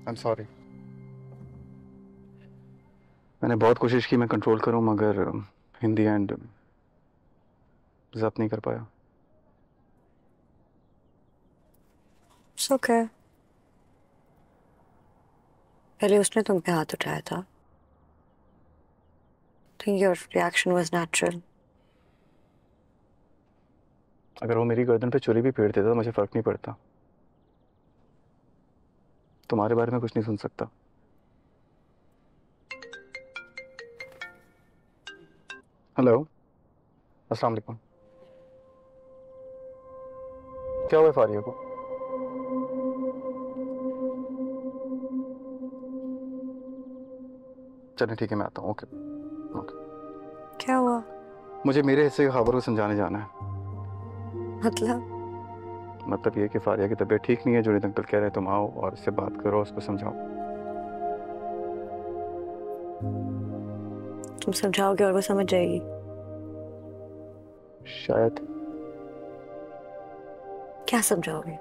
I'm sorry. मैंने बहुत कोशिश की मैं कंट्रोल करूं मगर इन द एंड जब्त नहीं कर पाया। It's okay. पहले उसने तुम पे हाथ उठाया था। I think your reaction was natural. अगर वो मेरी गर्दन पे छुरी भी फेर देता तो मुझे फर्क नहीं पड़ता। तुम्हारे बारे में कुछ नहीं सुन सकता। हेलो, अस्सलाम वालेकुम। क्या हुआ फारिया को? चलें ठीक है, मैं आता हूँ। Okay okay. क्या हुआ? मुझे मेरे हिस्से की खबर को समझाने जाना है। मतलब ये कि फारिया की तबीयत ठीक नहीं है। जुनैद अंकल कह रहे हैं तुम आओ और उससे बात करो, उसको समझाओ। तुम समझाओगे और वो समझ जाएगी? शायद। क्या समझाओगे?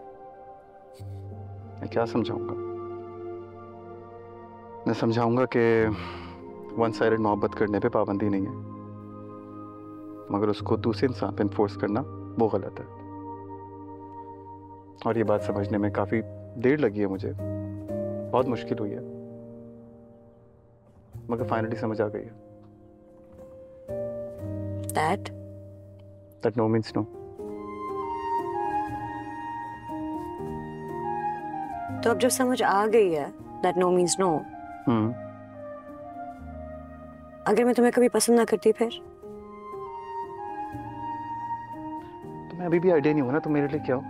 मैं क्या समझाऊंगा? मैं समझाऊंगा कि वन साइडेड मोहब्बत करने पे पाबंदी नहीं है, मगर उसको दूसरे इंसान पे इन्फोर्स करना वो गलत है। और ये बात समझने में काफी देर लगी है मुझे, बहुत मुश्किल हुई है, मगर फाइनली समझ आ गई है। That no means no. तो अब जब समझ आ गई है that no means no, अगर मैं तुम्हें कभी पसंद ना करती फिर? तुम्हें अभी भी आइडिया नहीं हुआ ना तुम मेरे लिए क्या हो?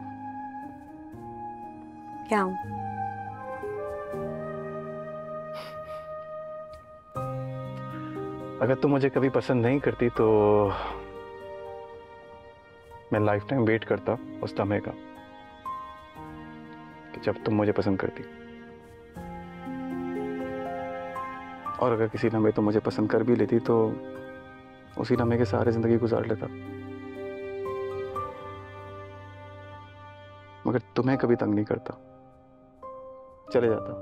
क्या हूँ? अगर तुम मुझे कभी पसंद नहीं करती तो मैं लाइफ टाइम वेट करता उस समय का कि जब तुम मुझे पसंद करती। और अगर किसी लम्हे तुम मुझे पसंद कर भी लेती तो उसी लम्हे के सहारे जिंदगी गुजार लेता। मगर तुम्हें कभी तंग नहीं करता, चले जाता।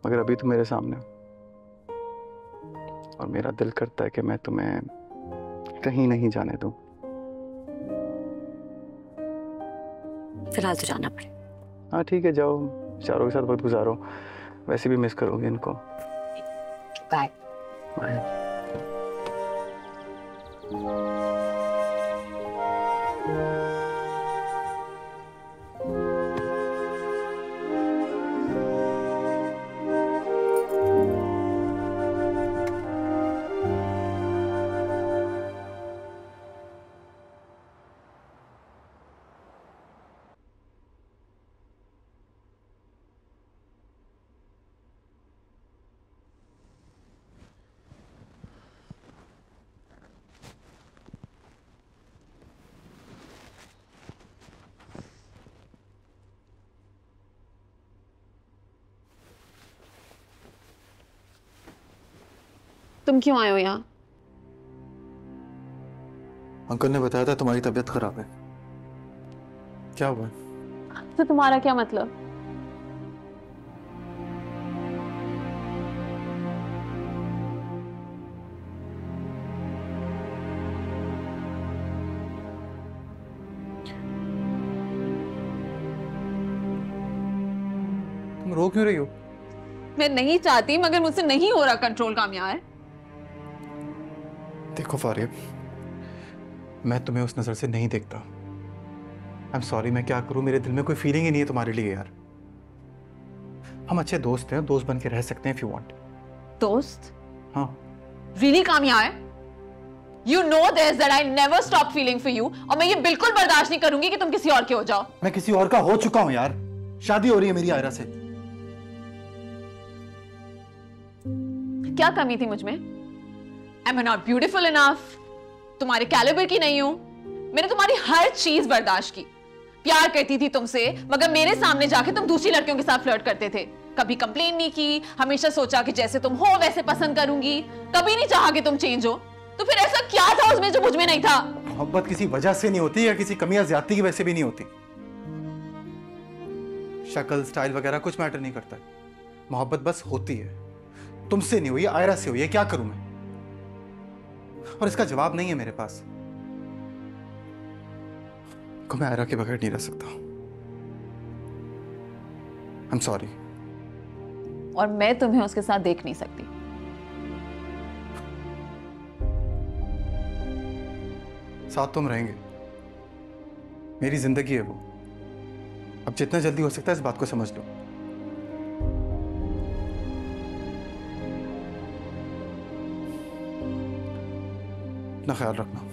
मगर अभी तुम मेरे सामने हो और मेरा दिल करता है कि मैं तुम्हें कहीं नहीं जाने दूं। फिलहाल तो जाना पड़ेगा। हाँ ठीक है, जाओ, चारों के साथ वक्त गुजारो। वैसे भी मिस करोगे इनको। Bye bye. तुम क्यों आए हो यहाँ? अंकल ने बताया था तुम्हारी तबीयत खराब है। क्या हुआ? तो तुम्हारा क्या मतलब? तुम रो क्यों रही हो? मैं नहीं चाहती मगर मुझसे नहीं हो रहा कंट्रोल कामयाब। देखो फारिया, मैं तुम्हें उस नजर से नहीं देखता। आई एम सॉरी, मैं क्या करूं, मेरे दिल में कोई फीलिंग ही नहीं है तुम्हारे लिए यार। हम अच्छे दोस्त हैं, दोस्त बन के रह सकते हैं इफ यू वांट। दोस्त? हाँ। रियली कामयाब? You know this that I never stop feeling for you और मैं ये बिल्कुल बर्दाश्त नहीं करूंगी कि तुम किसी और के हो जाओ। मैं किसी और का हो चुका हूं यार, शादी हो रही है मेरी आयरा से। क्या कमी थी मुझ में? Am I not beautiful enough? तुम्हारे कैलिबर की नहीं हूं? मैंने तुम्हारी हर चीज बर्दाश्त की, प्यार करती थी तुमसे, मगर मेरे सामने जाके तुम दूसरी लड़कियों के साथ फ्लर्ट करते थे। कभी कंप्लेन नहीं की, हमेशा सोचा कि जैसे तुम हो वैसे पसंद करूंगी, कभी नहीं चाहा कि तुम चेंज हो। तो फिर ऐसा क्या था उसमें जो मुझ में नहीं था? मोहब्बत किसी वजह से नहीं होती या किसी कमी या ज्यादती की वजह से भी नहीं होती। शक्ल स्टाइल वगैरह कुछ मैटर नहीं करता है। मोहब्बत बस होती है। तुमसे नहीं हुई, आयरा से हुई है, क्या करूं मैं? और इसका जवाब नहीं है मेरे पास। को मैं आयरा के बगैर नहीं रह सकता। I am sorry. और मैं तुम्हें उसके साथ देख नहीं सकती। साथ तुम रहेंगे, मेरी जिंदगी है वो। अब जितना जल्दी हो सकता है इस बात को समझ लो। अपना ख्याल रखना।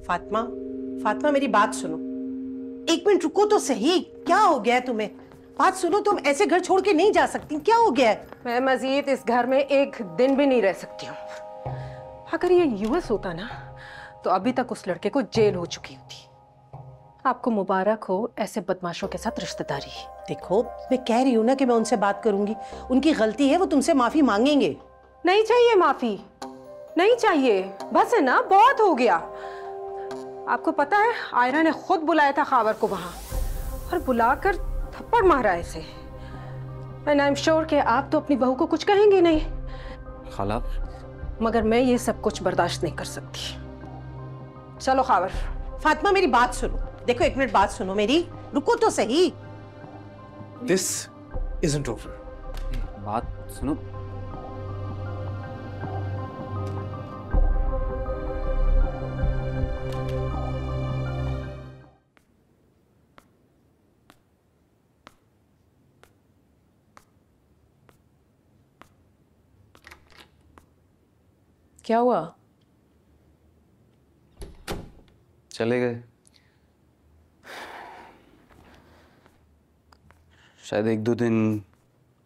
फातिमा, फातिमा मेरी बात सुनो। एक मिनट रुको तो सही। क्या हो गया है तुम्हें? बात सुनो, तुम ऐसे घर छोड़ के नहीं जा सकती। क्या हो गया है? मैं मजीद इस घर में एक दिन भी नहीं रह सकती हूँ। अगर ये यूएस होता ना तो अभी तक उस लड़के को जेल हो चुकी होती। आपको मुबारक हो ऐसे बदमाशों के साथ रिश्तेदारी। देखो, मैं कह रही हूँ ना कि मैं उनसे बात करूंगी। उनकी गलती है, वो तुमसे माफी मांगेंगे। नहीं चाहिए माफी, नहीं चाहिए। बस है ना, बहुत हो गया। आपको पता है आयरा ने खुद बुलाया था खावर को वहां और बुलाकर थप्पड़ मारा इसे। एंड आई एम श्योर कि आप तो अपनी बहू को कुछ कहेंगे नहीं। खाला, मगर मैं ये सब कुछ बर्दाश्त नहीं कर सकती। चलो खावर। फातिमा मेरी बात सुनो। देखो एक मिनट बात सुनो मेरी, रुको तो सही। This isn't over. बात सुनो। क्या हुआ? चले गए। शायद 1-2 दिन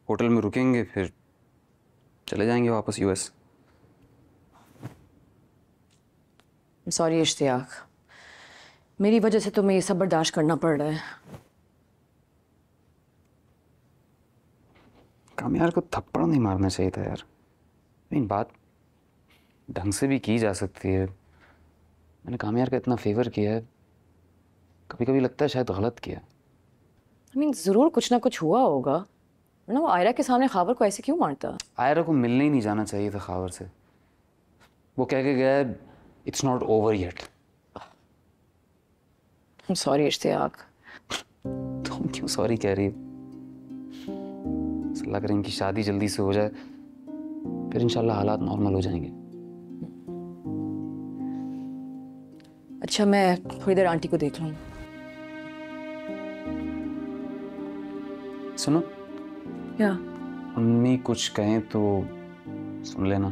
होटल में रुकेंगे, फिर चले जाएंगे वापस यूएस। सॉरी इश्तियाक, मेरी वजह से तुम्हें ये सब बर्दाश्त करना पड़ रहा है। कामयार को थप्पड़ नहीं मारना चाहिए था यार। लेकिन बात ढंग से भी की जा सकती है। मैंने कामयार का इतना फेवर किया है, कभी कभी लगता है शायद गलत किया। I mean, जरूर कुछ ना कुछ हुआ होगा, वरना वो आयरा के सामने खावर को ऐसे क्यों मारता? आयरा को मिलने ही नहीं जाना चाहिए था खावर से। वो कह के गया it's not over yet. Sorry Ishtiaq. तुम क्यों सॉरी कह रही हो? लग रहा है इनकी शादी जल्दी से हो जाए, फिर इंशाल्लाह हालात नॉर्मल हो जाएंगे। अच्छा, मैं थोड़ी देर आंटी को देख लूँ। सुनो, क्या? अम्मी कुछ कहें तो सुन लेना।